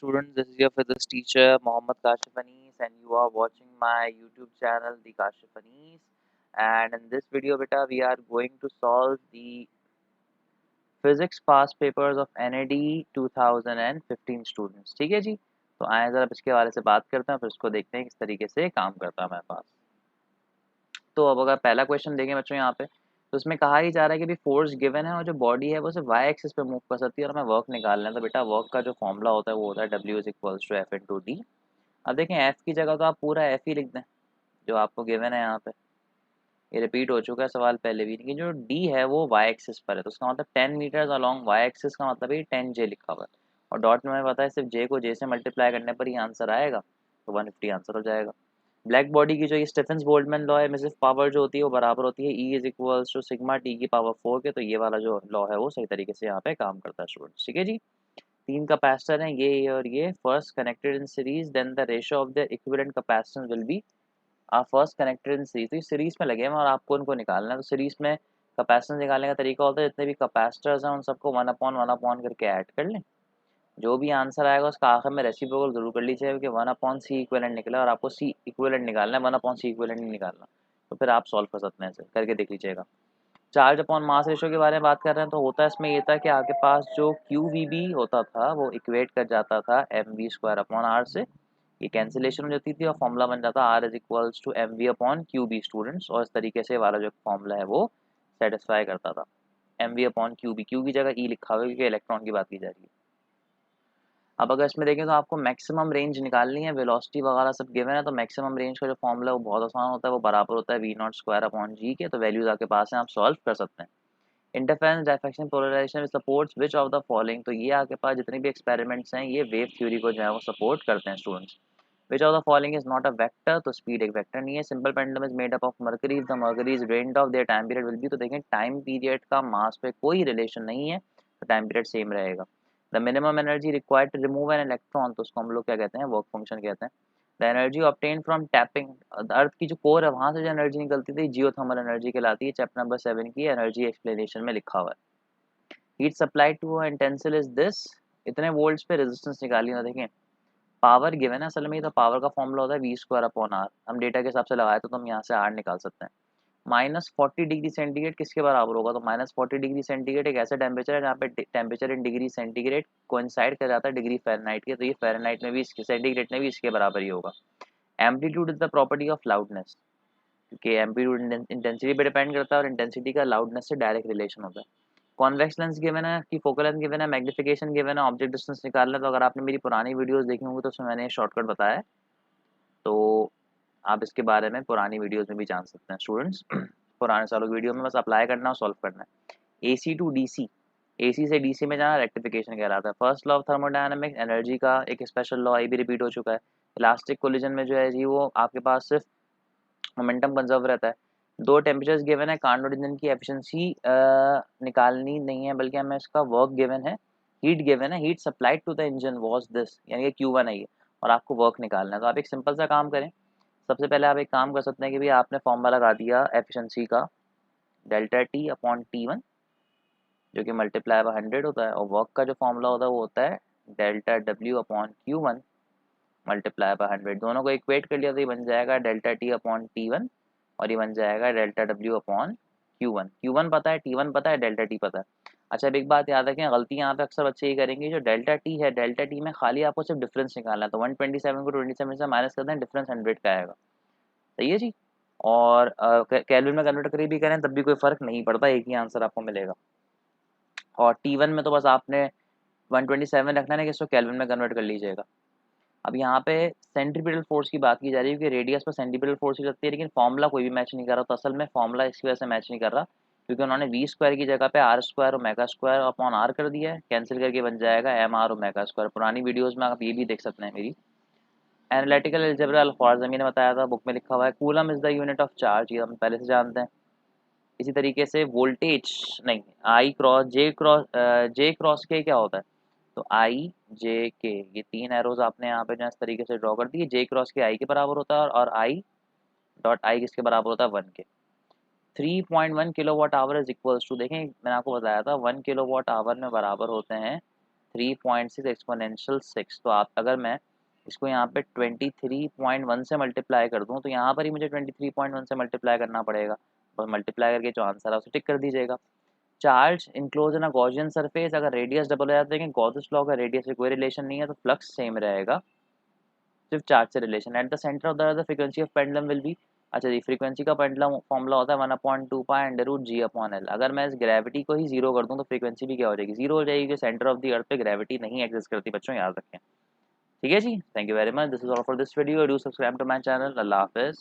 students, this is your physics teacher Mohammad Kashif Anis and you are watching my YouTube channel The Kashif Anis, and in this video beta we are going to solve the physics past papers of NAD 2015 students. ठीक है जी, तो आए ज़रा इसके बारे से बात करते हैं फिर उसको देखते हैं किस तरीके से काम करता है हमारे पास। तो अब अगर पहला क्वेश्चन देखें बच्चों यहाँ पे, तो इसमें कहा ही जा रहा है कि भी फोर्स गिवन है और जो बॉडी है वो सिर्फ वाई एक्सिस पे मूव कर सकती है और हमें वर्क निकालना है। तो बेटा वर्क का जो फॉर्मूला होता है वो होता है W is equals to F into D. अब देखें एफ की जगह तो आप पूरा एफ ही लिख दें जो आपको गिवन है यहाँ पे। ये रिपीट हो चुका है सवाल पहले भी, लेकिन जो डी है वो वाई एक्सिस पर है, तो उसका मतलब 10 मीटर्स अलॉन्ग वाई एक्सिस का मतलब है 10 जे लिखा हुआ है और डॉट में हमें पता है सिर्फ जे को जे से मल्टीप्लाई करने पर ही आंसर आएगा, तो 150 आंसर हो जाएगा। ब्लैक बॉडी की जो ये स्टीफेंस बोल्टमैन लॉ है, मिसिव पावर जो होती है वो बराबर होती है E is equals to sigma T की पावर 4 के, तो ये वाला जो लॉ है वो सही तरीके से यहाँ पे काम करता है स्टूडेंट्स। ठीक है जी, तीन कैपेसिटर हैं ये और ये, first connected in series, then the ratio of the equivalent capacitance will be first connected in series. तो ये सीरीज में लगे हैं और आपको उनको निकालना है। तो सीरीज में कैपेसिटेंस निकालने का तरीका होता है जितने भी कैपेसिटर्स हैं उन सबको वन अपॉन करके ऐड कर लें, जो भी आंसर आएगा उसका आखिर में रेसिप्रोकल जरूर कर लीजिए क्योंकि 1/c इक्विवेलेंट निकला और आपको c इक्विवेलेंट निकालना है, 1/c इक्विवेलेंट नहीं निकालना। तो फिर आप सॉल्व कर सकते हैं, इसे करके देख लीजिएगा। चार्ज अपॉन मास रेशियो के बारे में बात कर रहे हैं, तो होता है इसमें ये था कि आपके पास जो QVB होता था वो इक्वेट कर जाता था mv² अपॉन r से, ये कैंसिलेशन हो जाती थी और फॉर्मूला बन जाता R is equals to mv/QB students, और इस तरीके से वाला जो फॉर्मूला है वो सेटिस्फाई करता था। mv/QB, क्यू की जगह E लिखा हुआ है क्योंकि इलेक्ट्रॉन की बात की जा रही है। अब अगर इसमें देखें तो आपको मैक्सिमम रेंज निकालनी है, वेलोसिटी वगैरह सब गिवन है, तो मैक्सिमम रेंज का जो फॉर्मूला है वो बहुत आसान होता है, वो बराबर होता है V0² अपॉन G के। तो वैल्यूज आपके पास हैं, आप सॉल्व कर सकते हैं। Interference, diffraction, polarisation supports which of the following, तो ये आपके पास जितने भी एक्सपेरिमेंट्स हैं ये वेव थ्योरी को जो है वो सपोर्ट करते हैं students. Which of the following is not a vector, तो स्पीड एक वेक्टर नहीं है। Simple pendulum is made up of mercury, the mercury is drained of their time period will be, तो देखें टाइम पीरियड का मास पे कोई रिलेशन नहीं है तो टाइम पीरियड सेम रहेगा। The minimum energy required to remove an electron, तो उसको हम लोग क्या कहते हैं, वर्क फंक्शन कहते हैं। The energy obtain from tapping, earth की जो कोर है वहां से जो एनर्जी निकलती थी जियोथर्मल एनर्जी कहलाती है, चैप्टर नंबर 7 की एनर्जी एक्सप्लेनेशन में लिखा हुआ है। Heat supply to utensil is this, इतने वोल्ट्स पे रेजिस्टेंस निकाली ना। देखें पावर गिवन है असल में, तो पावर का फॉर्मूला होता है V²/R, हम डेटा के हिसाब से लगाए तो हम यहाँ से R निकाल सकते हैं। -40 डिग्री सेंटीग्रेड किसके बराबर होगा, तो -40 डिग्री सेंटीग्रेड एक ऐसा टेम्परेचर है जहाँ पे temperature in degree centigrade coincide कर जाता है डिग्री फ़ारेनहाइट के, तो ये फ़ारेनहाइट में भी इसके, सेंटीग्रेड में भी इसके बराबर ही होगा। Amplitude is the property of loudness, क्योंकि एम्पलीट्यूड इंटेंसिटी पे डिपेंड करता है और इंटेंसिटी का लाउडनेस से डायरेक्ट रिलेशन होता है। कॉन्वेक्स लेंस गिवन है कि फोकल लेंथ गिवन है, मैग्निफिकेशन गिवन है, ऑब्जेक्ट डिस्टेंस निकालना है। तो अगर आपने मेरी पुरानी वीडियोस देखी होंगी तो उसमें मैंने शॉर्टकट बताया है, तो आप इसके बारे में पुरानी वीडियोस में भी जान सकते हैं स्टूडेंट्स। पुराने सालों की वीडियो में बस अप्लाई करना और सॉल्व करना है। AC टू DC, AC से DC में जाना रेक्टिफिकेशन कहलाता है। First law of thermodynamics, energy का एक स्पेशल लॉ ये भी रिपीट हो चुका है। इलास्टिक कोलिजन में जो है जी वो आपके पास सिर्फ मोमेंटम कंजर्व रहता है। दो टेम्परेचर्स गिवन है, कार्नोट इंजन की एफिशिएंसी निकालनी नहीं है बल्कि हमें इसका वर्क गिवन है। हीट गिवन है, heat supplied to the engine was this, यानी कि Q1 है ये, और आपको वर्क निकालना है। तो आप एक सिंपल सा काम करें, सबसे पहले आप एक काम कर सकते हैं कि भाई आपने फॉर्मूला लगा दिया एफिशिएंसी का ΔT/T1 जो कि मल्टीप्लाई बाय 100 होता है, और वर्क का जो फॉर्मूला होता है वो होता है ΔW/Q1 मल्टीप्लाई बाय 100। दोनों को इक्वेट कर लिया तो ये बन जाएगा ΔT/T1 और ये बन जाएगा ΔW/Q1। Q1 पता है, T1 पता है, डेल्टा टी पता है। अच्छा अब एक बात याद रखें, गलती यहाँ पे अक्सर बच्चे ये करेंगे, जो डेल्टा टी है डेल्टा टी में खाली आपको सिर्फ डिफरेंस निकालना है, तो 127 को 27 से माइनस कर दें, डिफरेंस 100 का आएगा। सही है जी, और केल्विन में कन्वर्ट करी भी करें तब भी कोई फर्क नहीं पड़ता, एक ही आंसर आपको मिलेगा। और T1 में तो बस आपने 127 रखना है कि इसको केल्विन में कन्वर्ट कर लीजिएगा। अब यहाँ पे सेंट्रीपिटल फोर्स की बात की जा रही है क्योंकि रेडियस पर सेंट्रीपिटल फोर्स ही लगती है, लेकिन फॉर्मूला कोई भी मैच नहीं कर रहा। तो असल में फॉर्मूला इसकी वजह से मैच नहीं कर रहा क्योंकि उन्होंने V² की जगह पे R² ओमेगा² कर दिया है, कैंसिल करके बन जाएगा MR/ओमेगा²। पुरानी वीडियोस में आप ये भी देख सकते हैं मेरी। एनालिटिकल अलजेब्रा अल-ख्वारिज़मी ने बताया था, बुक में लिखा हुआ है। Coulomb is the unit of charge, ये हम पहले से जानते हैं। इसी तरीके से वोल्टेज नहीं, जे क्रॉस के क्या होता है, तो I J K, ये तीन एरोज आपने यहाँ पे जो इस तरीके से ड्रॉ कर दिए। J क्रॉस के I के बराबर होता है और I.I किसके बराबर होता है, 1 के। 3.1 kilowatt hour is equals to, देखें मैंने आपको बताया था 1 किलोवाट आवर में बराबर होते हैं 3.6 एक्सपोनेंशियल 6। तो आप अगर मैं इसको यहाँ पे 23.1 से मल्टीप्लाई कर दूँ तो यहाँ पर ही मुझे 23.1 से मल्टीप्लाई करना पड़ेगा, और मल्टीप्लाई करके जो आंसर है उसे टिक कर दीजिएगा। Charge enclose in a Gaussian surface, अगर रेडियस डबल हो जाता है, गॉसियस लॉ का रेडियस से कोई रिलेशन नहीं है तो फ्लक्स सेम रहेगा, सिर्फ चार्ज से relation. At the centre of the frequency of pendulum will be, अच्छा जी, फ्रीक्वेंसी का पेंडुलम फॉर्मूला होता है 1/2 पाई अंडर रूट जी अपॉन एल। अगर मैं इस ग्रेविटी को ही जीरो कर दूं तो फ्रीक्वेंसी भी क्या हो जाएगी, जीरो हो जाएगी, जो सेंटर ऑफ द अर्थ पे ग्रेविटी नहीं एग्जिस्ट करती बच्चों, याद रखें। ठीक है जी, thank you very much, this is all for this video, do subscribe to my channel, Allah हाफिज़।